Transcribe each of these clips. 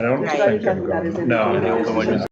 I don't Right. think I'm going. No.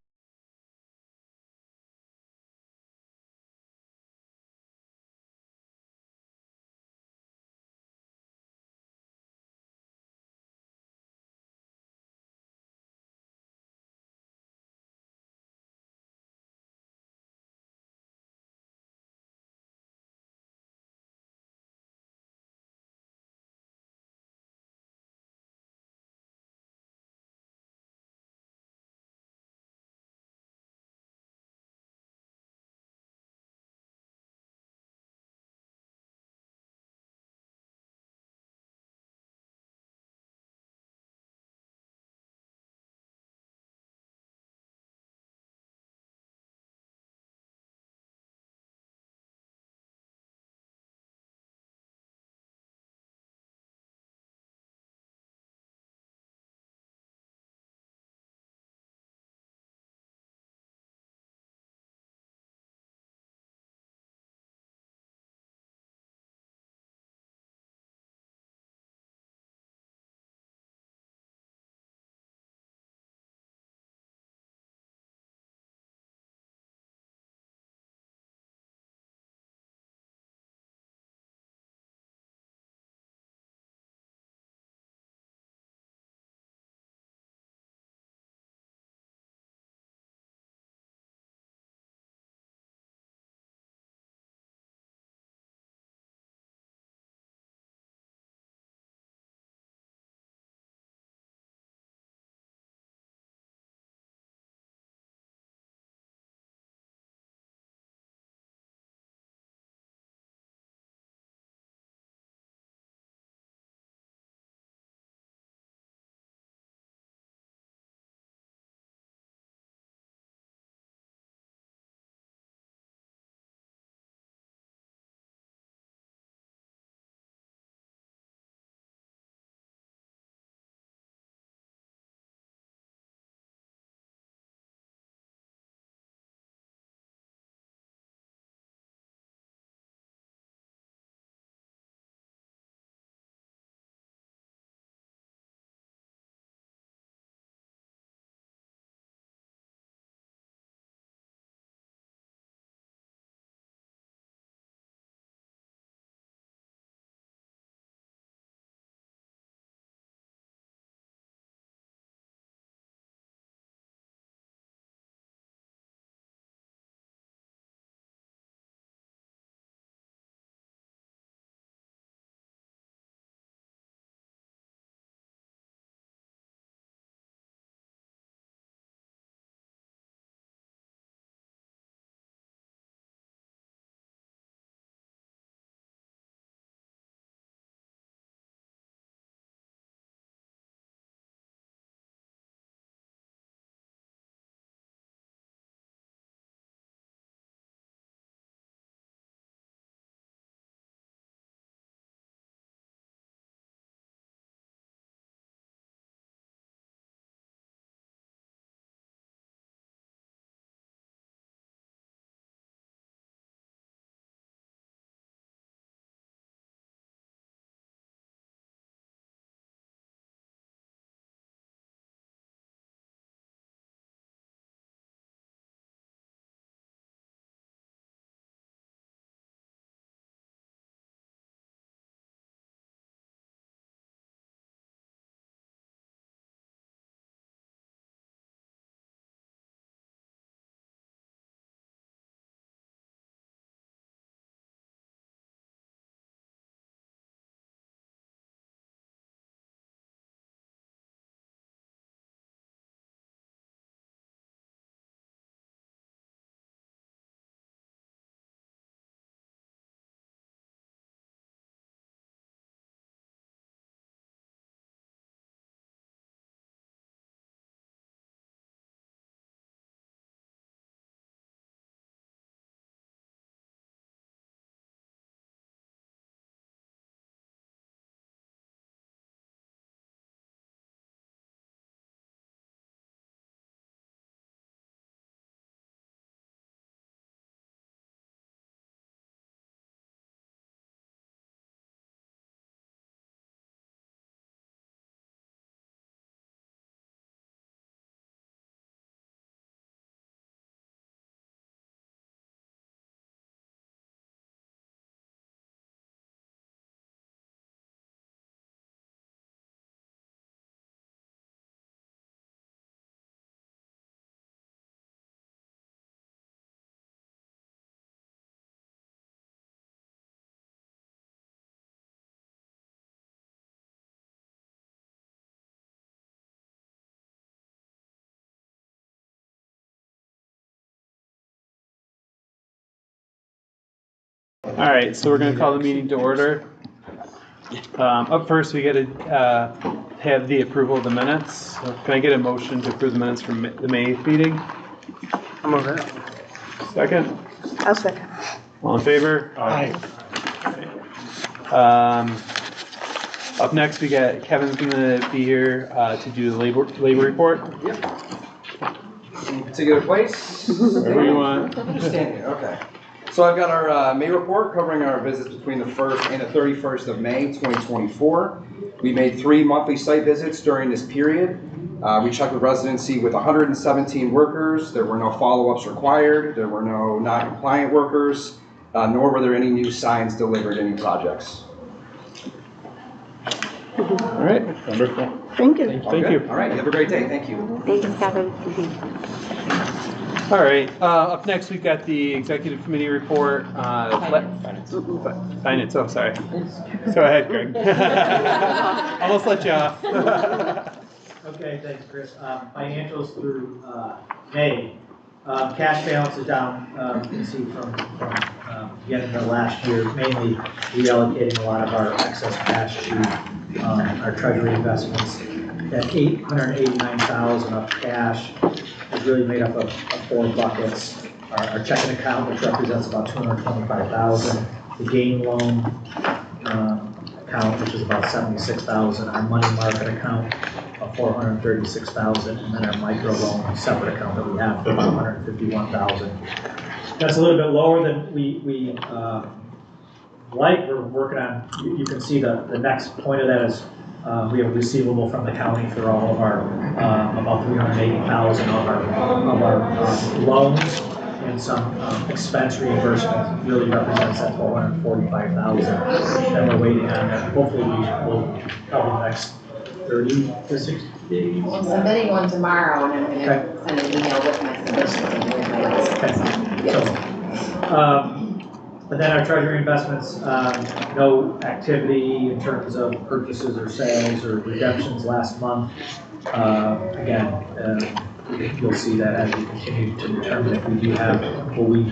All right, so we're going to call the meeting to order. Up first, we got to have the approval of the minutes. So can I get a motion to approve the minutes from the May 8th meeting? I'm over it. Second? I'll second. All in favor? Aye. Up next, we got Kevin's going to be here to do the labor report. Yep. Any particular place? Wherever you want. Stand here, okay. So I've got our May report covering our visits between the 1st and the 31st of May 2024. We made 3 monthly site visits during this period. We checked the residency with 117 workers. There were no follow-ups required. There were no non-compliant workers, nor were there any new signs delivered in any projects. All right, wonderful. Thank you. Thank you. All right, you have a great day. Thank you. Thank you, Kevin. All right, up next, we've got the executive committee report. Finance, oh, sorry. Go ahead, Greg. Almost let you off. Okay, thanks, Chris. Financials through May. Cash balance is down, you can see from the end of last year, mainly reallocating a lot of our excess cash to our treasury investments. That $889,000 of cash is really made up of 4 buckets. Our checking account, which represents about $225,000. The gain loan account, which is about $76,000. Our money market account of $436,000, and then our micro loan separate account that we have for about $151,000. That's a little bit lower than we like. We're working on. You can see the next point of that is we have a receivable from the county for all of our about $380,000 of our loans, and some expense reimbursement really represents that $445,000 that we're waiting on. That hopefully we will probably the next 30 to 60 days. I'm submitting one tomorrow, and I'm going to send an email with my submission and with my list. Okay. So, but then our treasury investments, no activity in terms of purchases or sales or redemptions last month. Again, you'll see that as we continue to determine if we do have what we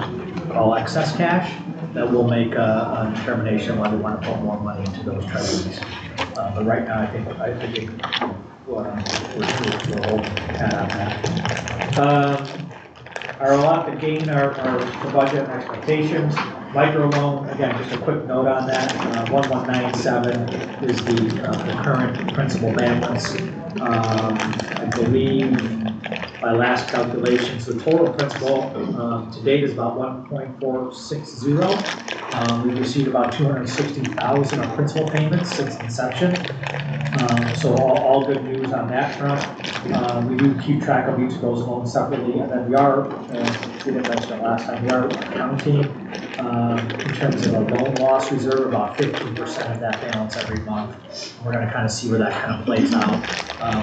call excess cash, that we'll make a determination whether we want to put more money into those treasuries. But right now, I think we're holding that on that. Our allotment gain, our budget expectations. Micro loan, again, just a quick note on that. 1197 is the current principal balance. I believe by last calculations, the total principal to date is about 1.460. We've received about 260,000 of principal payments since inception. So all good news on that front. We do keep track of each of those loans separately, and then we are, we didn't mention it last time, we are counting in terms of a loan loss reserve about 15% of that balance every month. We're going to kind of see where that kind of plays out.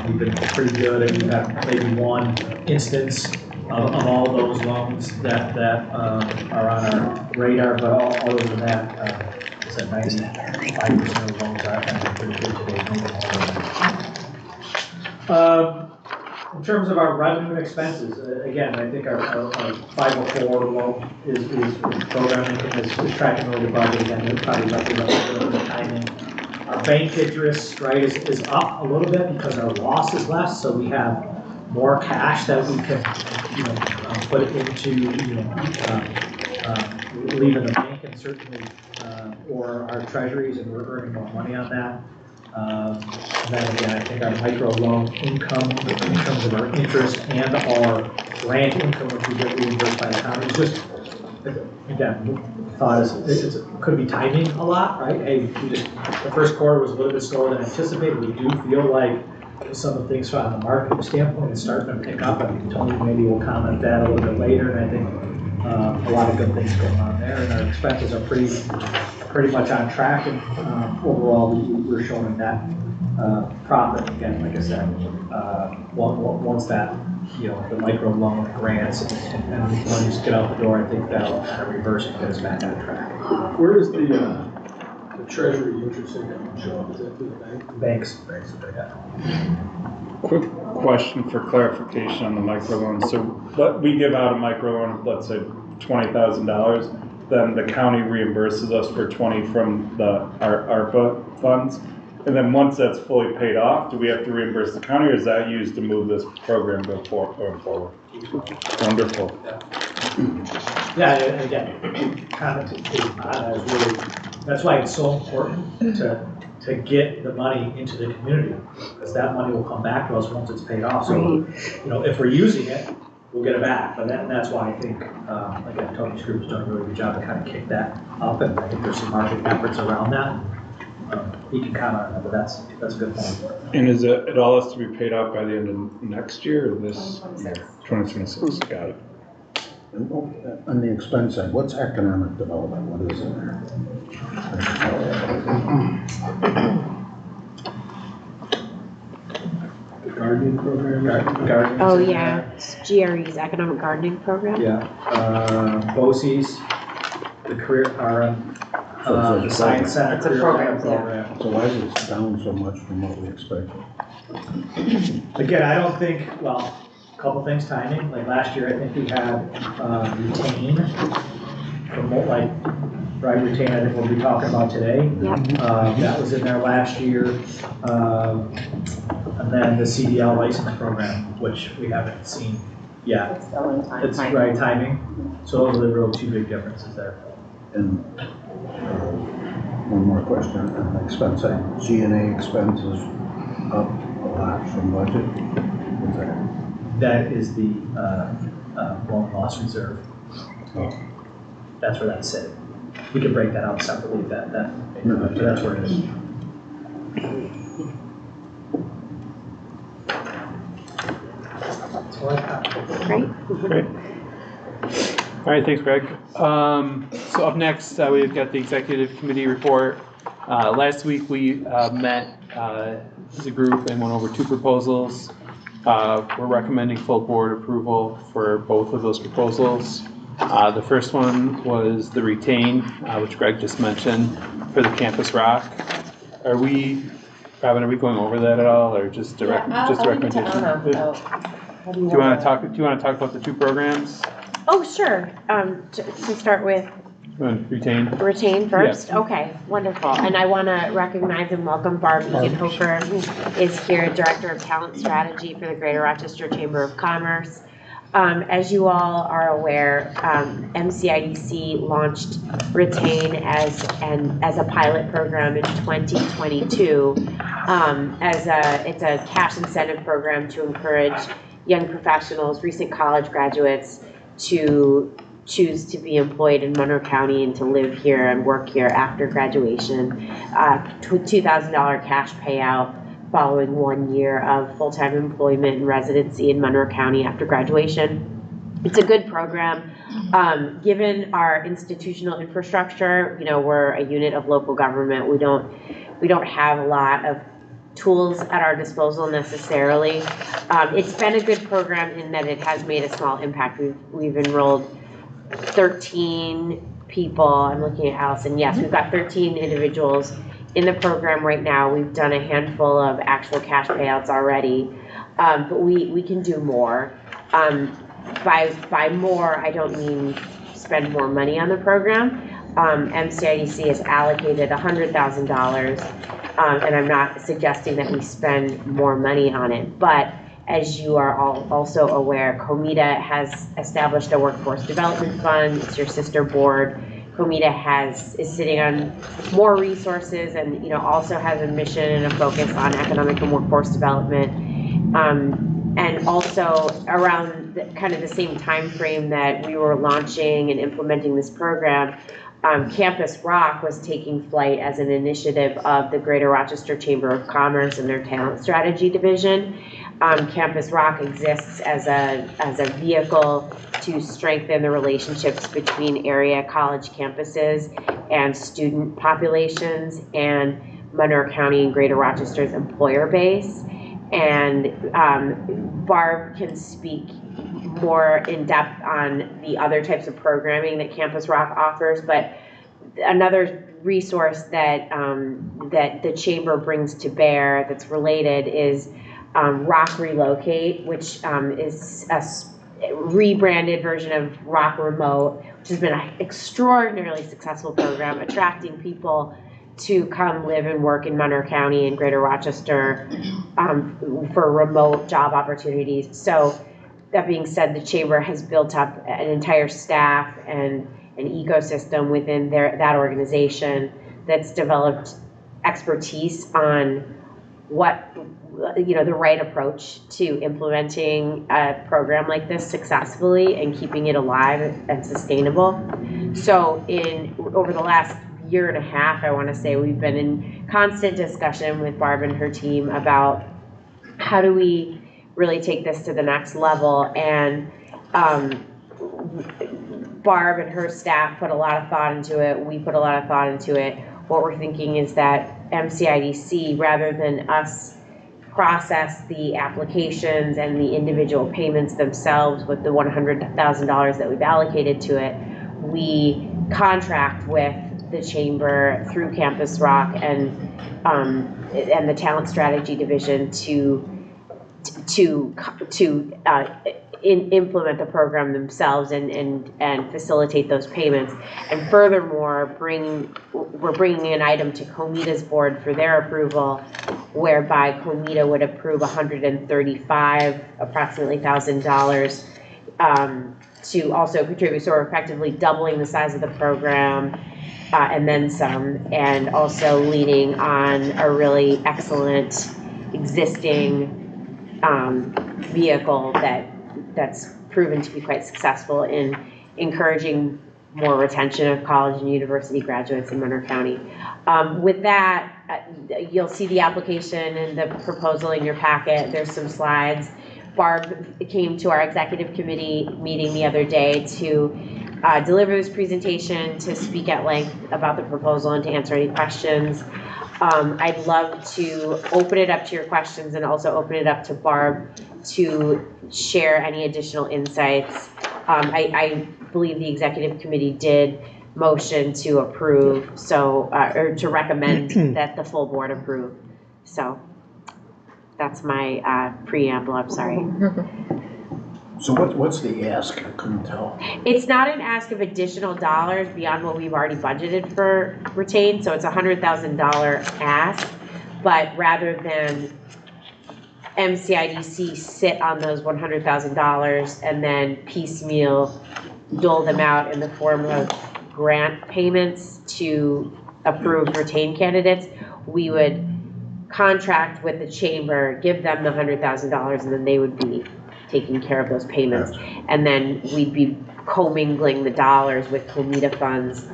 We've been pretty good, and we've had maybe one instance of all those loans that are on our radar, but other than that, it's at 95% of the loans are pretty good today. In terms of our revenue and expenses, again, I think our 504 loan is programming is tracking over the budget. Again, it probably represents a little bit of timing. Our bank interest, right, is up a little bit because our loss is less, so we have more cash that we can, put into, leave in the bank, and certainly, or our treasuries, and we're earning more money on that. And then again, I think our micro loan income in terms of our interest and our grant income, which we get reimbursed by the county, is just, again, thought it could be timing a lot, right? Hey, the first quarter was a little bit slower than anticipated. We do feel like some of the things from the marketing standpoint is starting to pick up, and Tony maybe will comment that a little bit later, and I think a lot of good things going on there, and our expenses are pretty much on track, and overall we're showing that profit again. Like I said, once that the micro loan grants and monies get out the door, I think that'll kind of reverse and get us back on track. Where is the treasury interest income show up? Is that through the bank? Banks. Yeah. Quick question for clarification on the microloan. So we give out a microloan of, let's say, $20,000. then the county reimburses us for 20 from our ARPA funds. And then once that's fully paid off, do we have to reimburse the county, or is that used to move this program going forward? Wonderful. Yeah, and again, commenting on that is really, that's why it's so important to get the money into the community, because that money will come back to us once it's paid off. So, you know, if we're using it, we'll get it back. But that's why I think, again, Tony's group's done a really good job to kind of kick that up, and I think there's some marketing efforts around that. He can comment on that, but that's a good point. And is it all has to be paid out by the end of next year or this year? 2026, got it. On the expense side, what's economic development? What is in there? The gardening program? Gardens Oh, in yeah, there. it's GRE's economic gardening program. Yeah, BOCES, the career, the Science Center. It's a career program, program. So why is it down so much from what we expected? Again, I don't think, well, a couple things, timing, like last year, I think we had, retain, from what, like, right, retain, I think we'll be talking about today. Yep. That was in there last year, and then the CDL license program, which we haven't seen yet. It's still in time. It's right timing, so those are the real two big differences there. And one more question on the expense side. G&A expense is up a lot from budget. What's that? That is the, loan loss reserve. Oh. That's where that's sitting. We can break that out separately if that, but that's where it is. That's what I got. Great. Great. All right, thanks, Greg. So up next, we've got the executive committee report. Last week, we met as a group and went over two proposals. We're recommending full board approval for both of those proposals. The first one was the retain, which Greg just mentioned, for the Campus Rock. Robin, are we going over that at all, or just a recommendation? Do you want to talk about the two programs? Oh, sure. To start with, You want to retain first? Okay, wonderful. And I want to recognize and welcome Barb Eganhofer, who is here, Director of Talent Strategy for the Greater Rochester Chamber of Commerce. As you all are aware, MCIDC launched Retain as a pilot program in 2022. It's a cash incentive program to encourage young professionals, recent college graduates, to choose to be employed in Monroe County and to live here and work here after graduation. $2,000 cash payout following 1 year of full-time employment and residency in Monroe County after graduation. It's a good program. Given our institutional infrastructure, you know, we're a unit of local government. We don't have a lot of tools at our disposal necessarily. It's been a good program in that it has made a small impact. We've enrolled 13 people. I'm looking at Allison. Yes, we've got 13 individuals in the program right now. We've done a handful of actual cash payouts already, but we can do more. By more, I don't mean spend more money on the program. MCIDC has allocated $100,000, and I'm not suggesting that we spend more money on it, but as you are all also aware, COMITA has established a workforce development fund. It's your sister board. COMITA is sitting on more resources, and also has a mission and a focus on economic and workforce development. And also around kind of the same time frame that we were launching and implementing this program, Campus Rock was taking flight as an initiative of the Greater Rochester Chamber of Commerce and their Talent Strategy Division. Campus Rock exists as a vehicle to strengthen the relationships between area college campuses and student populations and Monroe County and Greater Rochester's employer base. And Barb can speak more in depth on the other types of programming that Campus Rock offers, but another resource that that the chamber brings to bear that's related is Rock Relocate, which is a rebranded version of Rock Remote, which has been an extraordinarily successful program, attracting people to come live and work in Monroe County and Greater Rochester for remote job opportunities. So that being said, the Chamber has built up an entire staff and an ecosystem within that organization that's developed expertise on what, the right approach to implementing a program like this successfully and keeping it alive and sustainable. So over the last year and a half, I want to say, we've been in constant discussion with Barb and her team about how do we really take this to the next level. And Barb and her staff put a lot of thought into it. We put a lot of thought into it. What we're thinking is that MCIDC, rather than us process the applications and the individual payments themselves with the $100,000 that we've allocated to it, we contract with the Chamber through Campus Rock and the Talent Strategy Division to implement the program themselves and facilitate those payments. And furthermore, we're bringing an item to COMITA's board for their approval, whereby COMITA would approve approximately $1,000 to also contribute. So we're effectively doubling the size of the program and then some, and also leaning on a really excellent existing vehicle that's proven to be quite successful in encouraging more retention of college and university graduates in Monroe County. With that, you'll see the application and the proposal in your packet. There's some slides. Barb came to our executive committee meeting the other day to deliver this presentation, to speak at length about the proposal and to answer any questions. I'd love to open it up to your questions and also open it up to Barb to share any additional insights. I believe the executive committee did motion to approve, or to recommend that the full board approve. So that's my preamble. I'm sorry. So what's the ask? I couldn't tell. It's not an ask of additional dollars beyond what we've already budgeted for retained, so it's a $100,000 ask, but rather than MCIDC sit on those $100,000 and then piecemeal dole them out in the form of grant payments to approved retained candidates, we would contract with the Chamber, give them the $100,000, and then they would be taking care of those payments. And then we'd be commingling the dollars with COMITA funds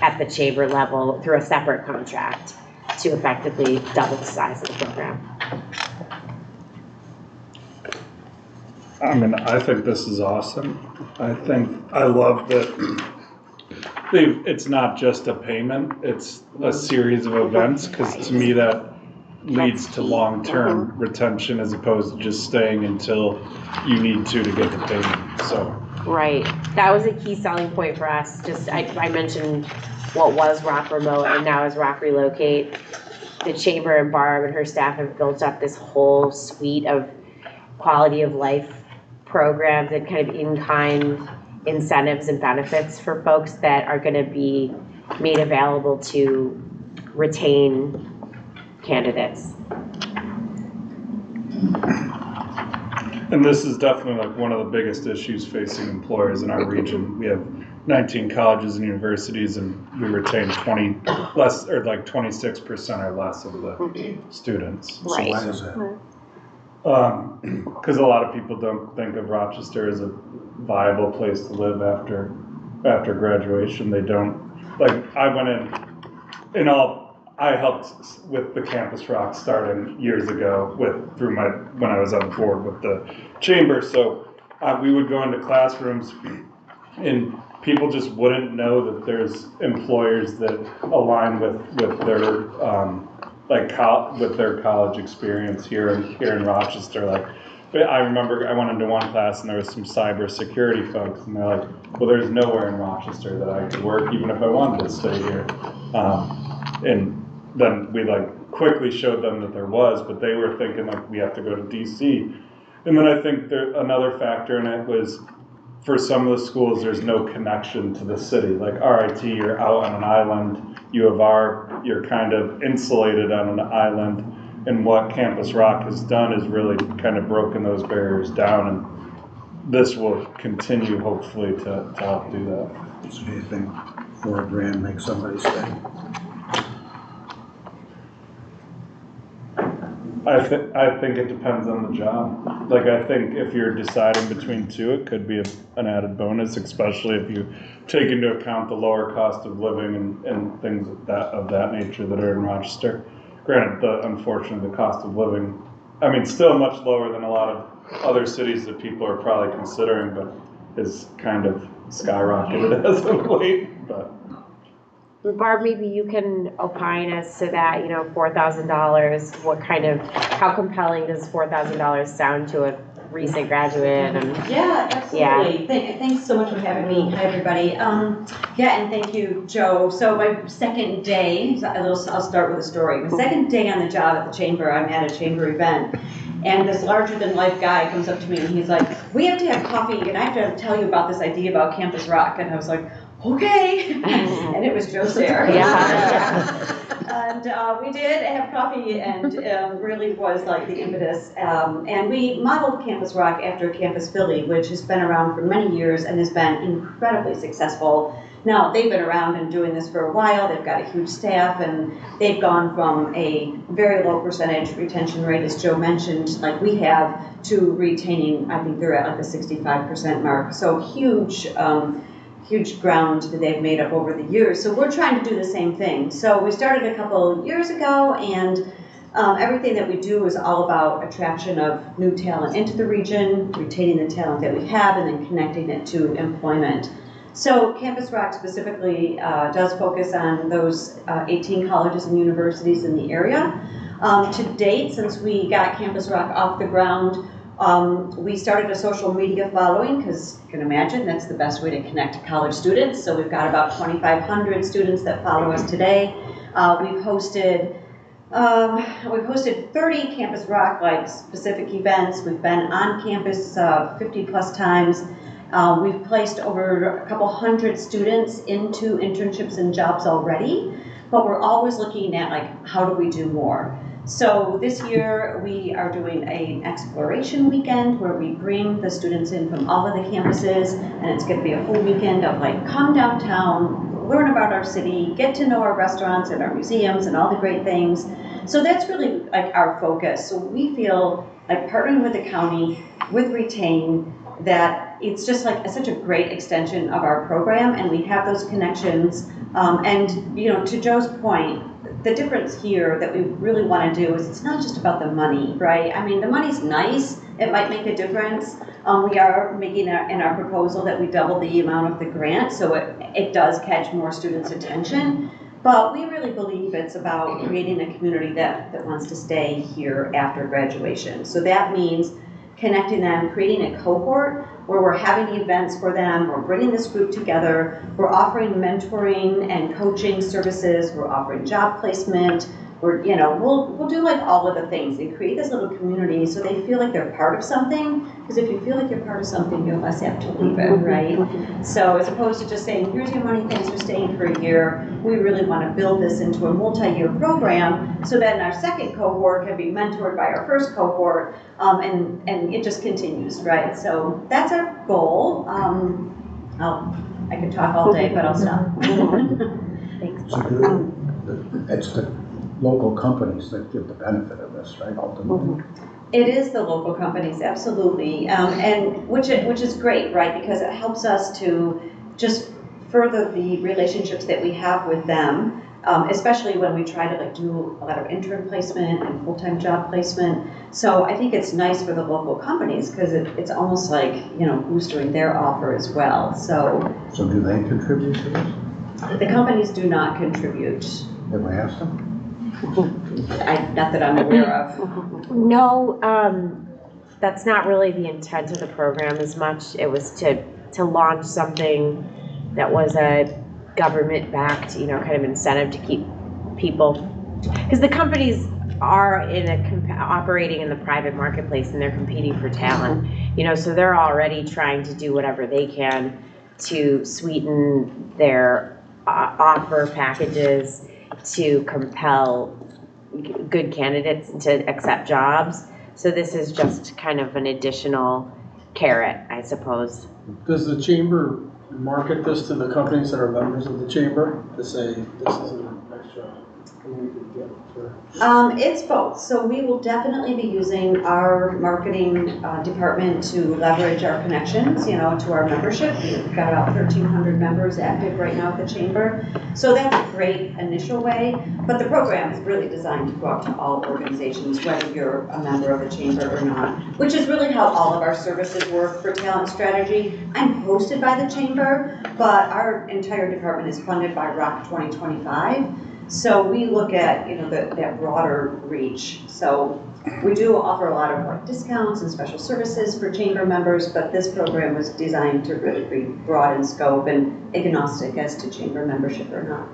at the Chamber level through a separate contract to effectively double the size of the program. I mean, I think this is awesome. I love that it's not just a payment, it's a series of events, because to me that leads to long-term retention as opposed to just staying until you need to get the payment. So right, that was a key selling point for us. Just I mentioned what was Rock Remote and now is Rock Relocate. The Chamber and Barb and her staff have built up this whole suite of quality of life programs and kind of in-kind incentives and benefits for folks that are going to be made available to retain candidates. And this is definitely like one of the biggest issues facing employers in our region. We have 19 colleges and universities, and we retain 26% or less of the students. Right. So why is that? Because a lot of people don't think of Rochester as a viable place to live after graduation. They don't, like, I went I helped with the Campus Rock starting years ago when I was on board with the Chamber. So we would go into classrooms and people just wouldn't know that there's employers that align with their with their college experience here in Rochester. But I remember I went into one class and there was some cybersecurity folks, and they're like, well, there's nowhere in Rochester that I could work even if I wanted to stay here. And then we quickly showed them that there was, but they were thinking we have to go to DC. And then I think another factor in it was for some of the schools, there's no connection to the city. Like RIT, you're out on an island. U of R, you're kind of insulated on an island. And what Campus Rock has done is really kind of broken those barriers down. And this will continue, hopefully, to help do that. So do you think $4,000 makes somebody stay? I think it depends on the job. Like, I think if you're deciding between two, it could be an added bonus, especially if you take into account the lower cost of living and things of that nature that are in Rochester. Granted, unfortunately, the cost of living, I mean, still much lower than a lot of other cities that people are probably considering, but is kind of skyrocketed as of late. But Barb, maybe you can opine as to that, you know, $4,000, how compelling does $4,000 sound to a recent graduate? And Yeah, absolutely. Thanks so much for having me. Hi, everybody. Yeah, and thank you, Joe. So my second day, I'll start with a story. My second day on the job at the chamber, I'm at a chamber event, and this larger-than-life guy comes up to me and he's like, "We have to have coffee, and I have to tell you about this idea about Campus Rock." And I was like, "Okay." And it was Joe Stair. Yeah. And we did have coffee, and really was like the impetus. And we modeled Campus Rock after Campus Philly, which has been around for many years and has been incredibly successful. Now, they've been around and doing this for a while. They've got a huge staff, and they've gone from a very low percentage retention rate, as Joe mentioned, like we have, to retaining, I think they're at like the 65% mark. So huge ground that they've made up over the years. So we're trying to do the same thing. So we started a couple years ago, and everything that we do is all about attraction of new talent into the region, retaining the talent that we have, and then connecting it to employment. So Campus Rock specifically does focus on those 18 colleges and universities in the area. To date, since we got Campus Rock off the ground, we started a social media following, because you can imagine that's the best way to connect to college students. So we've got about 2,500 students that follow us today. We've hosted 30 Campus Rock like specific events. We've been on campus 50 plus times. We've placed over a couple hundred students into internships and jobs already, but we're always looking at like, how do we do more? So this year we are doing an exploration weekend where we bring the students in from all of the campuses, and it's going to be a whole weekend of like, come downtown, learn about our city, get to know our restaurants and our museums and all the great things. So that's really like our focus. So we feel like partnering with the county, with Retain, that it's just like such a great extension of our program, and we have those connections. And you know, to Joe's point, the difference here that we really want to do is it's not just about the money, right? I mean, the money's nice, it might make a difference. We are making in our proposal that we double the amount of the grant, so it does catch more students' attention. But we really believe it's about creating a community that wants to stay here after graduation. So that means connecting them, creating a cohort where we're having events for them, we're bringing this group together, we're offering mentoring and coaching services, we're offering job placement, we'll do like all of the things and create this little community so they feel like they're part of something, because if you feel like you're part of something, you're less apt to leave it, right? So as opposed to just saying, here's your money, thanks for staying for a year, we really want to build this into a multi-year program so that our second cohort can be mentored by our first cohort, and it just continues, right? So that's our goal. I could talk all day, but I'll stop. Thanks. So it's the local companies that give the benefit of this, right, ultimately? It is the local companies, absolutely, and which is great, right? Because it helps us to just further the relationships that we have with them, especially when we try to like do a lot of intern placement and full-time job placement. So I think it's nice for the local companies because it's almost like, boosting their offer as well. So do they contribute to this? The companies do not contribute. Have I asked them? Not that I'm aware of. No, that's not really the intent of the program as much. It was to launch something that was a government-backed, kind of incentive to keep people, because the companies are operating in the private marketplace and they're competing for talent. So they're already trying to do whatever they can to sweeten their offer packages to compel good candidates to accept jobs. So this is just kind of an additional carrot, I suppose. Does the chamber market this to the companies that are members of the chamber to say this is an extra we could get for? It's both. So we will definitely be using our marketing department to leverage our connections, to our membership. We've got about 1,300 members active right now at the chamber. So that's a great initial way, but the program is really designed to go out to all organizations, whether you're a member of the chamber or not, which is really how all of our services work for talent strategy. I'm hosted by the chamber, but our entire department is funded by ROC 2025. So we look at, that broader reach. So we do offer a lot of discounts and special services for chamber members, but this program was designed to really be broad in scope and agnostic as to chamber membership or not.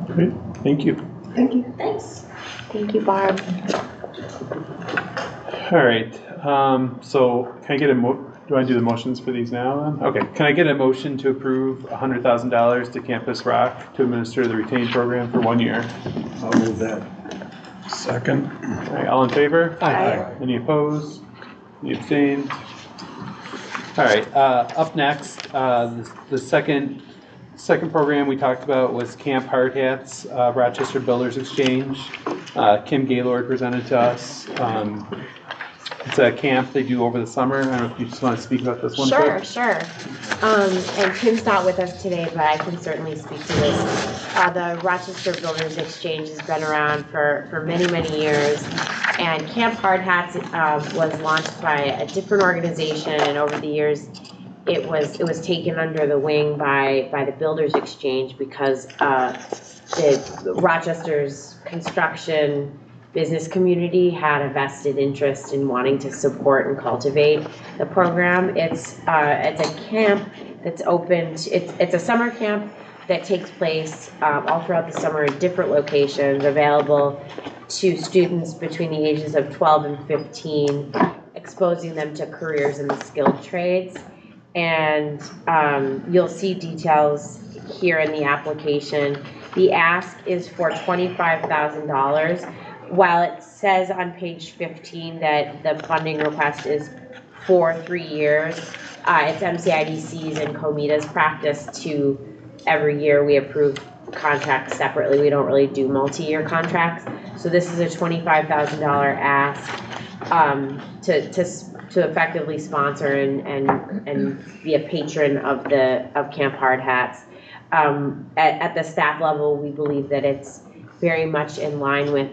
Great, thank you. Thank you. Thanks. Thank you, Barb. All right, so can I get do I do the motions for these now then? Okay, can I get a motion to approve $100,000 to Campus Rock to administer the retained program for 1 year? I'll move that. Second. All right, all in favor? Aye. Any opposed? Any abstained? All right, up next, the second program we talked about was Camp Hard Hats, Rochester Builders Exchange. Kim Gaylord presented to us. It's a camp they do over the summer. I don't know if you just want to speak about this one. Sure. And Kim's not with us today, but I can certainly speak to this. The Rochester Builders Exchange has been around for many, many years. And Camp Hard Hats was launched by a different organization, and over the years it was taken under the wing by the Builders Exchange because the Rochester's construction business community had a vested interest in wanting to support and cultivate the program. It's a camp that's open. It's a summer camp that takes place all throughout the summer in different locations, available to students between the ages of 12 and 15, exposing them to careers in the skilled trades. And you'll see details here in the application. The ask is for $25,000. While it says on page 15 that the funding request is for 3 years, it's MCIDC's and COMIDA's practice to every year we approve contracts separately. We don't really do multi-year contracts. So this is a $25,000 ask to effectively sponsor and be a patron of Camp Hard Hats. At the staff level, we believe that it's very much in line with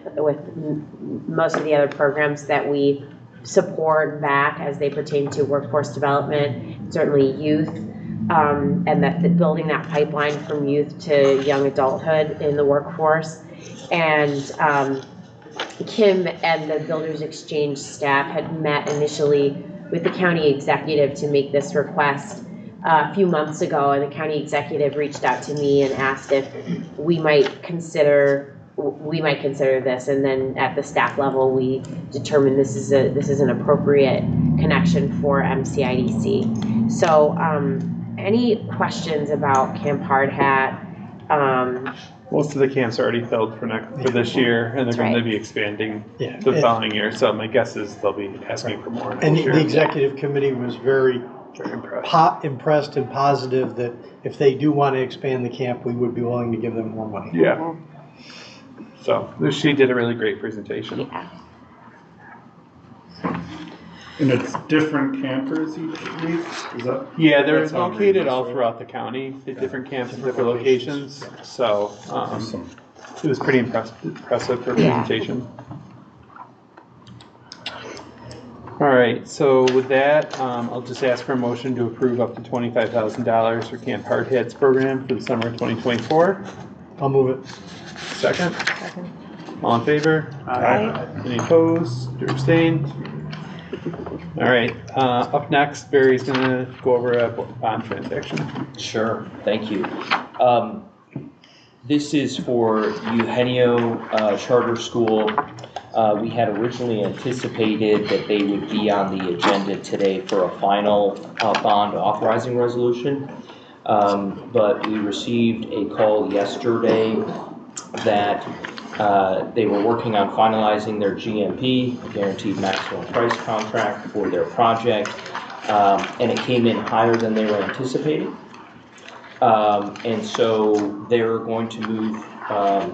most of the other programs that we support and back as they pertain to workforce development, certainly youth, and that building that pipeline from youth to young adulthood in the workforce. And Kim and the Builders Exchange staff had met initially with the county executive to make this request a few months ago, and the county executive reached out to me and asked if we might consider this, and then at the staff level we determined this is an appropriate connection for MCIDC. So any questions about Camp Hard Hat? Most of the camps are already filled for this year, and they're going to be expanding the following year. So my guess is they'll be asking for more. And the executive committee was very impressed and positive that if they do want to expand the camp, we would be willing to give them more money. Yeah. So she did a really great presentation. Yeah. And it's different campers each week? Is that? Yeah, they're located all throughout the county, at different camps and different locations. So Awesome. it was pretty impressive for presentation. All right, so with that, I'll just ask for a motion to approve up to $25,000 for Camp Hard Hats program for the summer of 2024. I'll move it. Second? All in favor? Aye. Any opposed or abstained? All right, up next, Barry's gonna go over a bond transaction. Sure, thank you. This is for Eugenio Charter School. We had originally anticipated that they would be on the agenda today for a final bond authorizing resolution. But we received a call yesterday that they were working on finalizing their GMP, guaranteed maximum price contract for their project, and it came in higher than they were anticipating. And so they're going to move,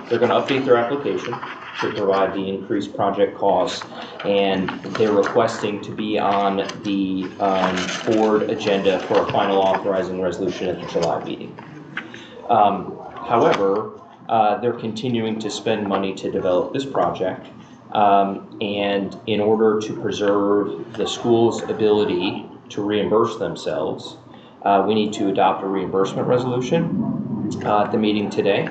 they're going to update their application to provide the increased project costs, and they're requesting to be on the board agenda for a final authorizing resolution at the July meeting. However, they're continuing to spend money to develop this project, and in order to preserve the school's ability to reimburse themselves, we need to adopt a reimbursement resolution at the meeting today,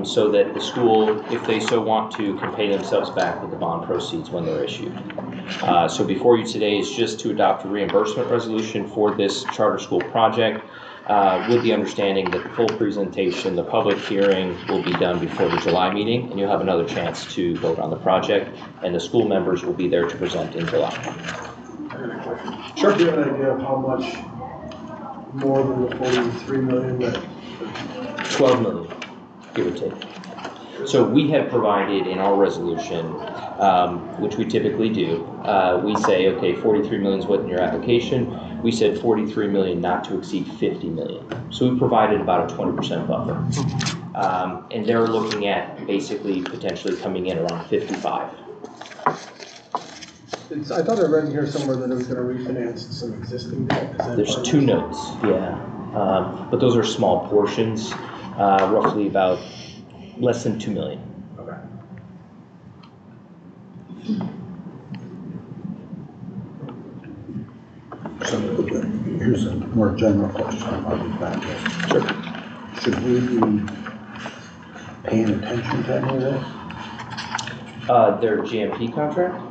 so that the school, if they so want to, can pay themselves back with the bond proceeds when they're issued. So before you today is just to adopt a reimbursement resolution for this charter school project, with the understanding that the full presentation, the public hearing will be done before the July meeting, and you'll have another chance to vote on the project, and the school members will be there to present in July. I got a question. Sure. Do you have an idea of how much more than the 43 million that? 12 million, give or take. So we have provided in our resolution, which we typically do, we say, okay, 43 million is what's in your application. We said 43 million not to exceed 50 million. So we provided about a 20% buffer. And they're looking at basically potentially coming in around 55. I thought I read in here somewhere that it was going to refinance some existing debt. Is that There's part of 2 this? notes, yeah. But those are small portions, roughly about less than 2 million. Okay. So here's a more general question about the project. Sure. Should we be paying attention to any of this? Their GMP contract?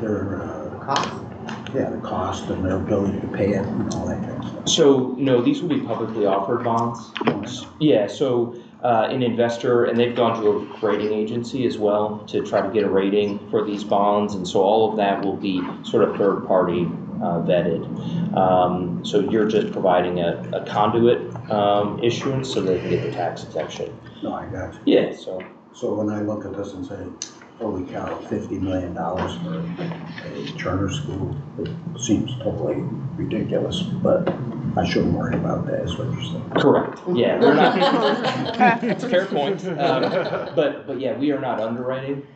Their cost? Yeah, the cost and their ability to pay it and all that kind of stuff. So, no, these will be publicly offered bonds. Yeah, so an investor, and they've gone to a rating agency as well to try to get a rating for these bonds, and so all of that will be sort of third-party vetted. So you're just providing a conduit issuance so they can get the tax exemption. No, I got you. Yeah, so. So when I look at this and say, holy cow, $50 million for a charter school, it seems totally ridiculous, but I shouldn't worry about that, is what you're saying. Correct. Yeah, we're not. It's a fair point. But yeah, we are not underwriting.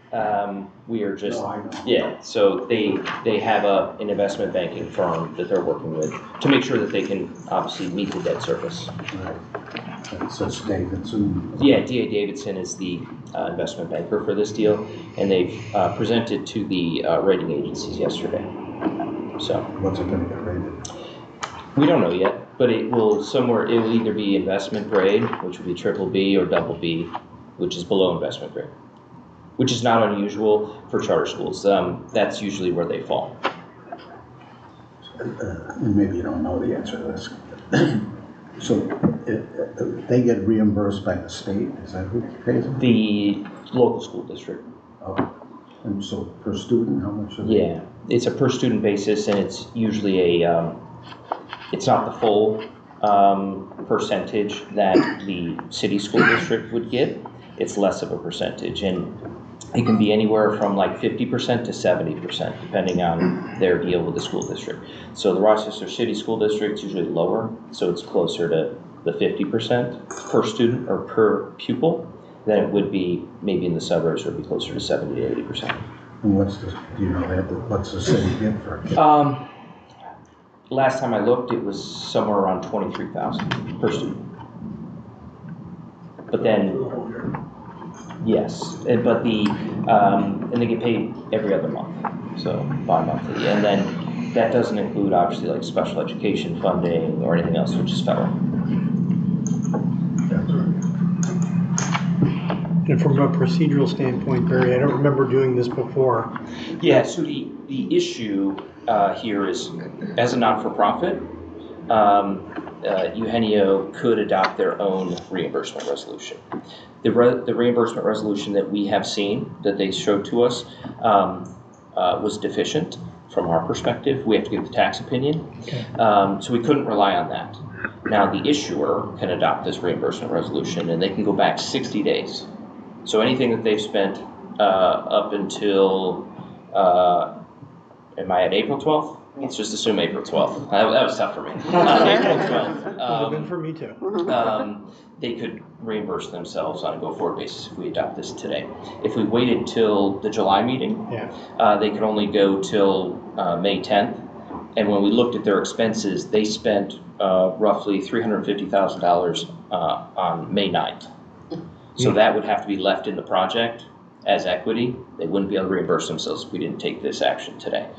We are just. No, I know. Yeah. So they have an investment banking firm that they're working with to make sure that they can obviously meet the debt service. Right. It says Davidson. Yeah, D.A. Davidson is the investment banker for this deal, and they've presented to the rating agencies yesterday. So. What's it gonna get rated? We don't know yet, but it will either be investment grade, which would be BBB, or BB, which is below investment grade, which is not unusual for charter schools. That's usually where they fall. Maybe you don't know the answer to this. So they get reimbursed by the state, is that who pays them? The local school district. Oh, and so per student, how much? Yeah, it's a per student basis, and it's usually it's not the full percentage that the city school district would get. It's less of a percentage, and it can be anywhere from like 50% to 70%, depending on their deal with the school district. So the Rochester City School District is usually lower, so it's closer to the 50% per student or per pupil than it would be maybe in the suburbs, where it'd be closer to 70 to 80%. And what's the, do you know what's the city get for a kid? Last time I looked, it was somewhere around 23,000 per student. But then, yes, but and they get paid every other month, so bi-monthly. And then that doesn't include obviously like special education funding or anything else, which is federal. And from a procedural standpoint, Barry, I don't remember doing this before. Yeah, so the issue here is, as a not-for-profit, Eugenio could adopt their own reimbursement resolution. The reimbursement resolution that we have seen, that they showed to us, was deficient from our perspective. We have to give the tax opinion. Okay. So we couldn't rely on that. Now, the issuer can adopt this reimbursement resolution, and they can go back 60 days. So anything that they've spent up until, am I at April 12th? Let's just assume April 12th. That was tough for me. April 12th. Would have been for me too. They could reimburse themselves on a go-forward basis if we adopt this today. If we waited till the July meeting, they could only go till May 10th. And when we looked at their expenses, they spent roughly $350,000 on May 9th. So that would have to be left in the project as equity. They wouldn't be able to reimburse themselves if we didn't take this action today.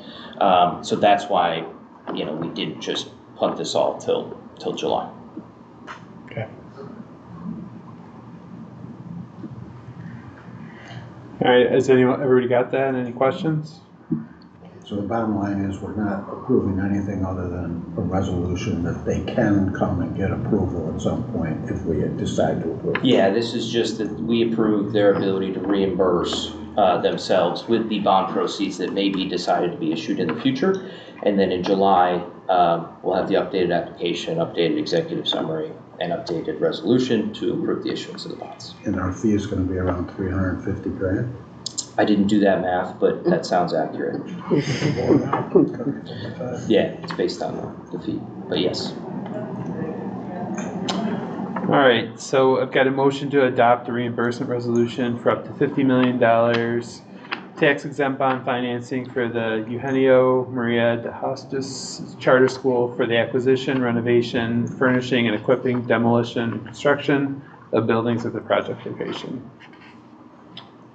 So that's why, we didn't just punt this all till July. Okay. All right, has everybody got that? Any questions? So the bottom line is we're not approving anything other than a resolution that they can come and get approval at some point if we decide to approve. Yeah, this is just that we approve their ability to reimburse themselves with the bond proceeds that may be decided to be issued in the future. And then in July, we'll have the updated application, updated executive summary, and updated resolution to approve the issuance of the bonds. And our fee is going to be around 350 grand. I didn't do that math, but that sounds accurate. Yeah, it's based on the fee, but yes. All right, so I've got a motion to adopt the reimbursement resolution for up to $50 million tax exempt bond financing for the Eugenio Maria de Hostos Charter School for the acquisition, renovation, furnishing, and equipping, demolition, and construction of buildings at the project location.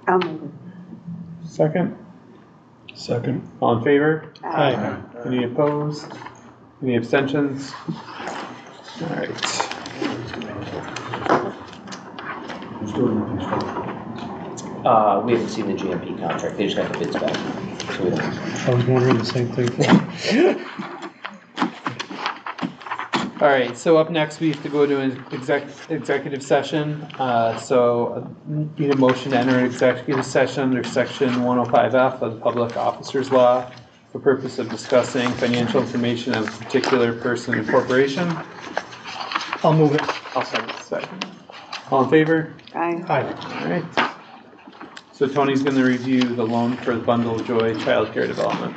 I'll move it. Second? Second. All in favor? Aye. Any opposed? Any abstentions? All right. Who's doing the construction? We haven't seen the GMP contract. They just got the bids back. So we don't. I was wondering the same thing. All right, so up next, we have to go to an executive session. So need a motion to enter an executive session under section 105F of the Public Officers Law for purpose of discussing financial information of a particular person or corporation. I'll move it. I'll second. All in favor? Aye. Aye. All right. So Tony's going to review the loan for the Bundle of Joy Child Care Development.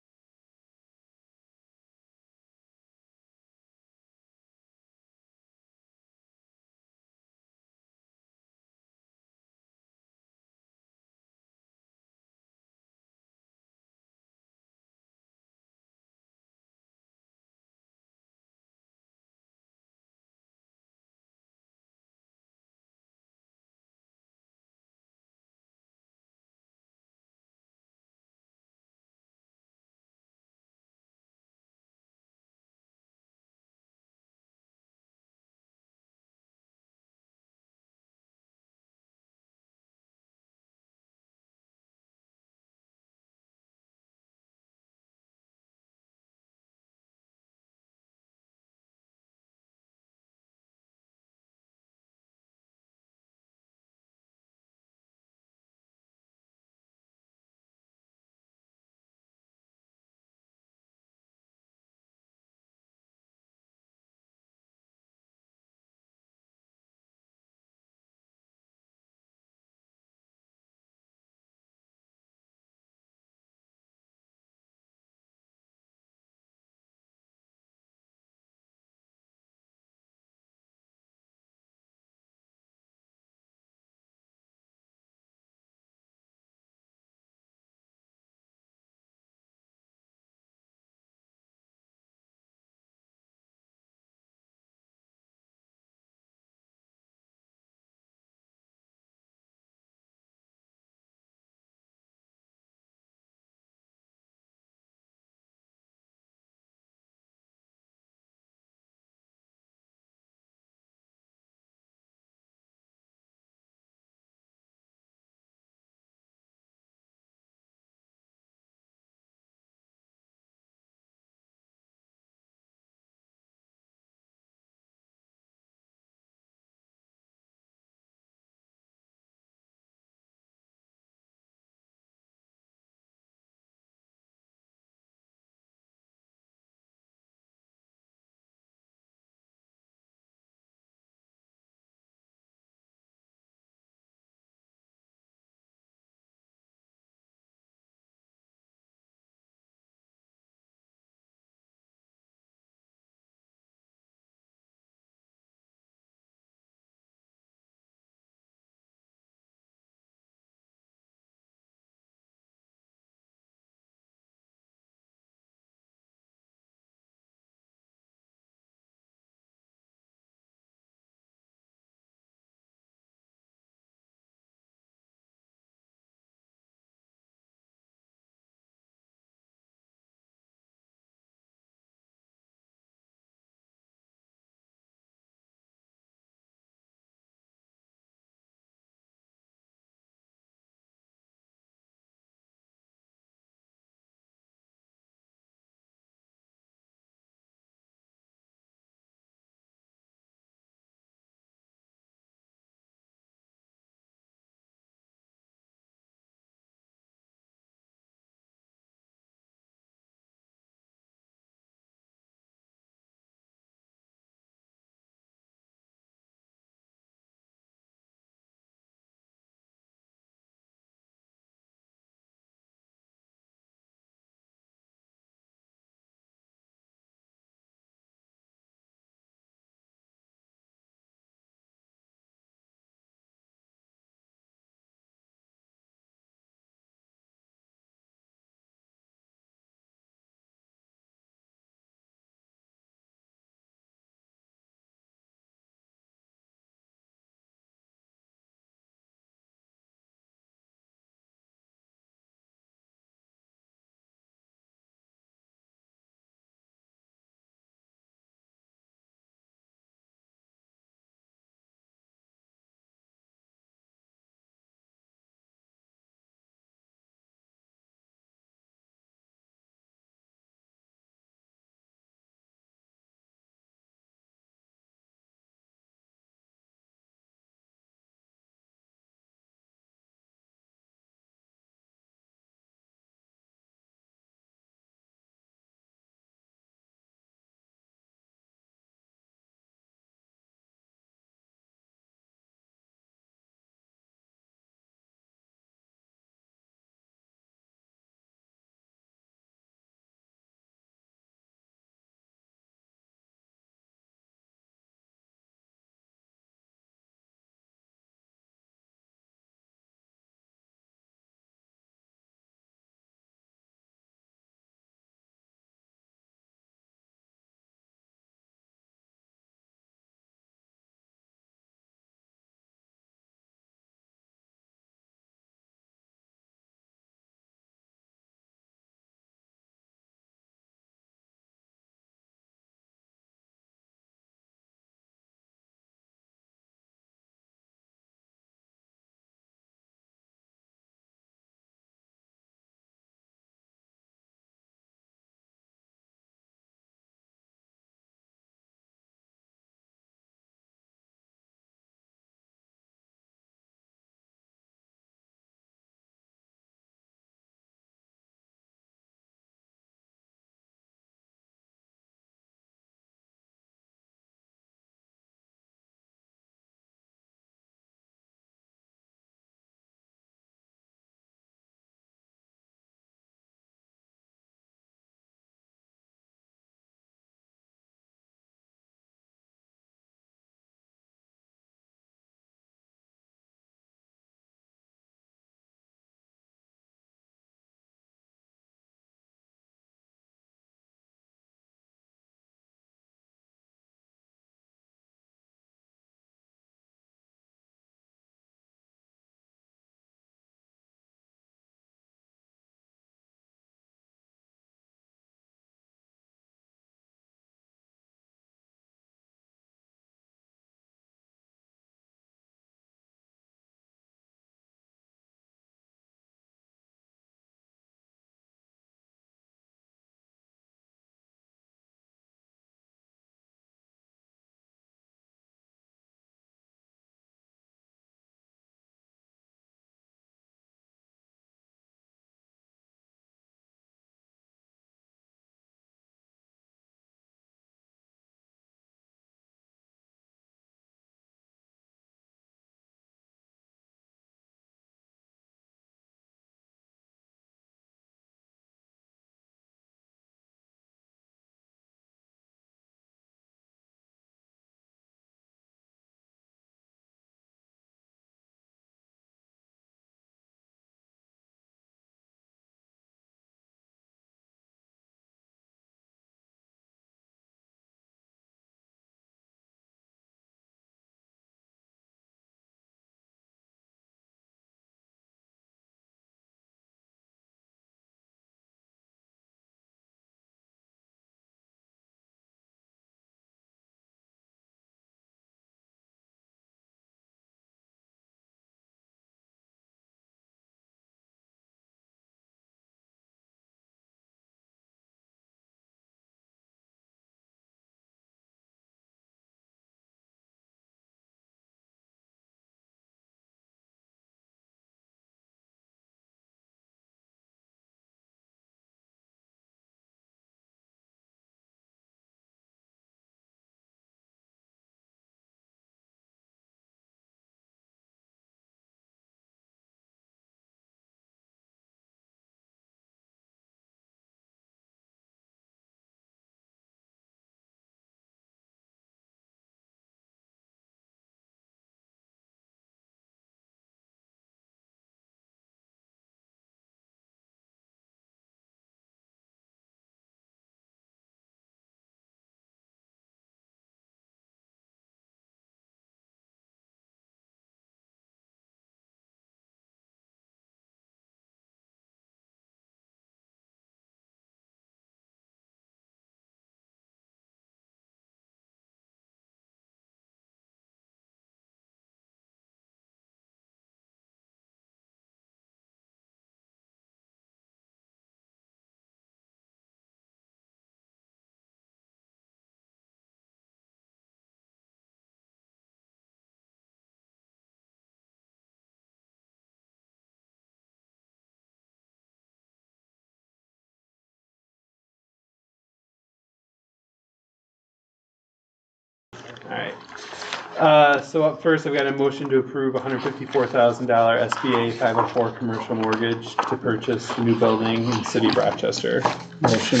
So up first, I've got a motion to approve $154,000 SBA 504 commercial mortgage to purchase a new building in the city of Rochester. Motion.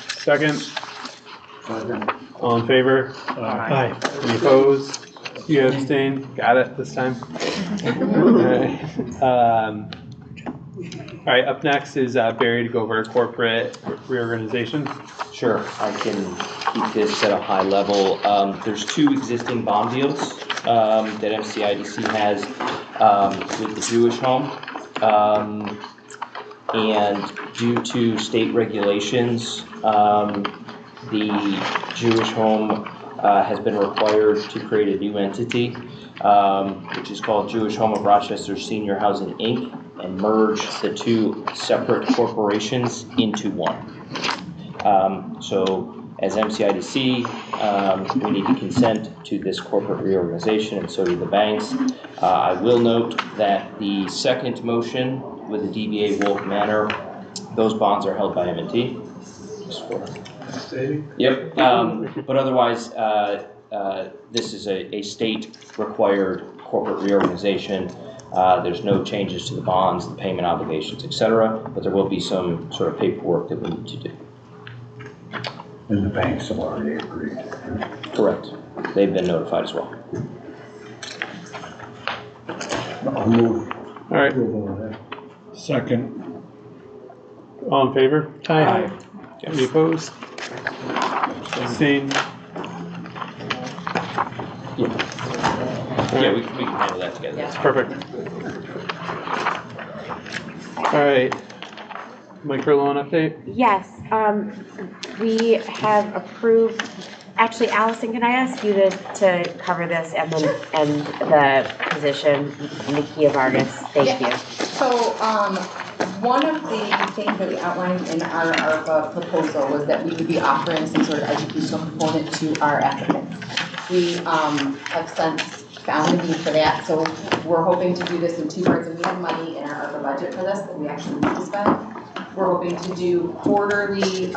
Second, all in favor? Aye. Any opposed? You abstain? Got it this time? Alright. Alright, up next is Barry to go over corporate reorganization. Sure, I can keep this at a high level. There's 2 existing bond deals that MCIDC has with the Jewish Home. And due to state regulations, the Jewish Home has been required to create a new entity, which is called Jewish Home of Rochester Senior Housing, Inc., and merge the 2 separate corporations into one. So as MCIDC, we need to consent to this corporate reorganization, and so do the banks. I will note that the second motion with the DBA Wolf Manor, those bonds are held by M&T. Yep, but otherwise, this is a state-required corporate reorganization. There's no changes to the bonds, the payment obligations, etc., but there will be some sort of paperwork that we need to do. And the banks have already agreed. Correct. They've been notified as well. I'll move All right, approval of that. Second. all in favor? Aye. Any opposed? Abstain? Yeah, we can handle that together. Yeah. Perfect. All right, microloan update? Yes, we have approved, actually, Allison, can I ask you to cover this and the position, Nikia Vargas? Thank you. So, one of the things that we outlined in our ARPA proposal was that we would be offering some sort of educational component to our applicants. We have since found a need for that, so we're hoping to do this in 2 parts, and we have money in our ARPA budget for this that we actually need to spend. We're hoping to do quarterly,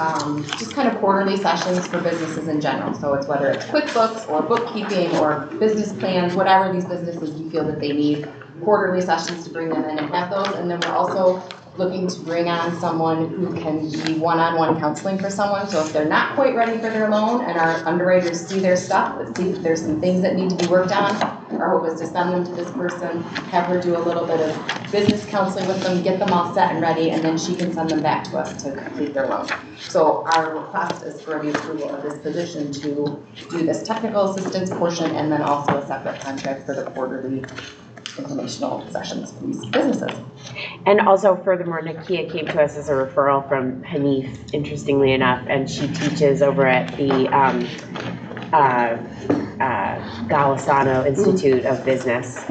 just kind of quarterly sessions for businesses in general. So it's whether it's QuickBooks or bookkeeping or business plans, whatever these businesses you feel that they need, quarterly sessions to bring them in and have those. And then we're also looking to bring on someone who can be one-on-one counseling for someone. So if they're not quite ready for their loan and our underwriters see their stuff, but see there's some things that need to be worked on, our hope is to send them to this person, have her do a little bit of business counseling with them, get them all set and ready, and then she can send them back to us to complete their loan. So our request is for the approval of this position to do this technical assistance portion and then also a separate contract for the quarterly informational sessions for these businesses. And also furthermore, Nikia came to us as a referral from Hanif, interestingly enough, and she teaches over at the Golisano Institute of Business.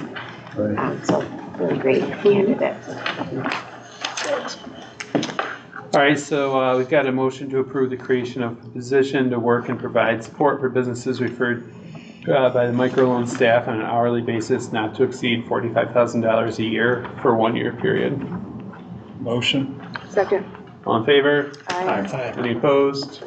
Right. So really great candidate. All right, so we've got a motion to approve the creation of a position to work and provide support for businesses referred by the microloan staff on an hourly basis not to exceed $45,000 a year for a 1-year period. Motion. Second. All in favor? Aye. Any opposed?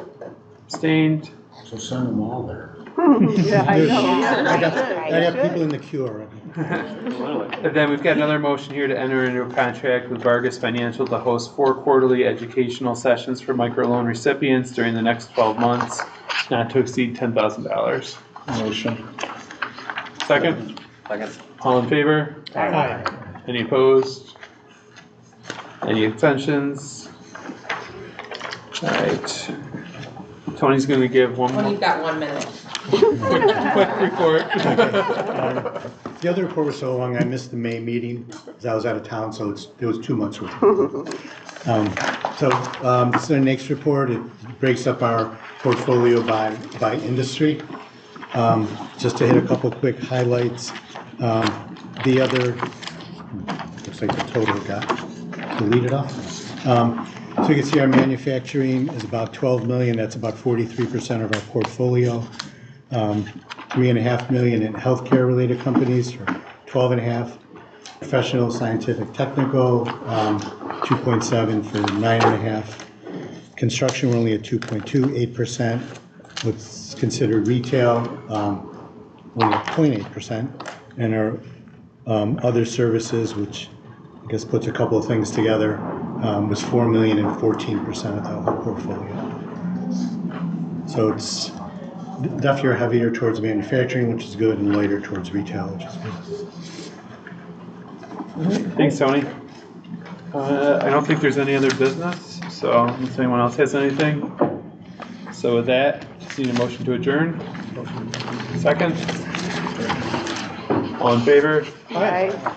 Abstained? So send them all there. Yeah, I know. I got people in the queue already. And then we've got another motion here to enter into a contract with Vargas Financial to host 4 quarterly educational sessions for microloan recipients during the next 12 months, not to exceed $10,000. Motion. Second? Second. All in favor? Aye. Any opposed? Any abstentions? All right. Tony's going to give one Well, more you've got 1 minute. quick report. The other report was so long, I missed the May meeting, because I was out of town, so it was 2 months worth. This is our next report. It breaks up our portfolio by industry. Just to hit a couple quick highlights. The other, looks like the total got deleted off. So you can see our manufacturing is about 12 million. That's about 43% of our portfolio. 3.5 million in healthcare related companies, or 12.5. Professional, scientific, technical, 2.7 for 9.5. Construction, we're only at 2.2, 8%. What's considered retail, only at 0.8%. And our other services, which I guess puts a couple of things together, was 4 million and 14% of the whole portfolio. So it's definitely heavier towards manufacturing, which is good, and lighter towards retail, which is good. Thanks, Tony. I don't think there's any other business, so unless anyone else has anything. So with that, just need a motion to adjourn. Second? All in favor? Aye.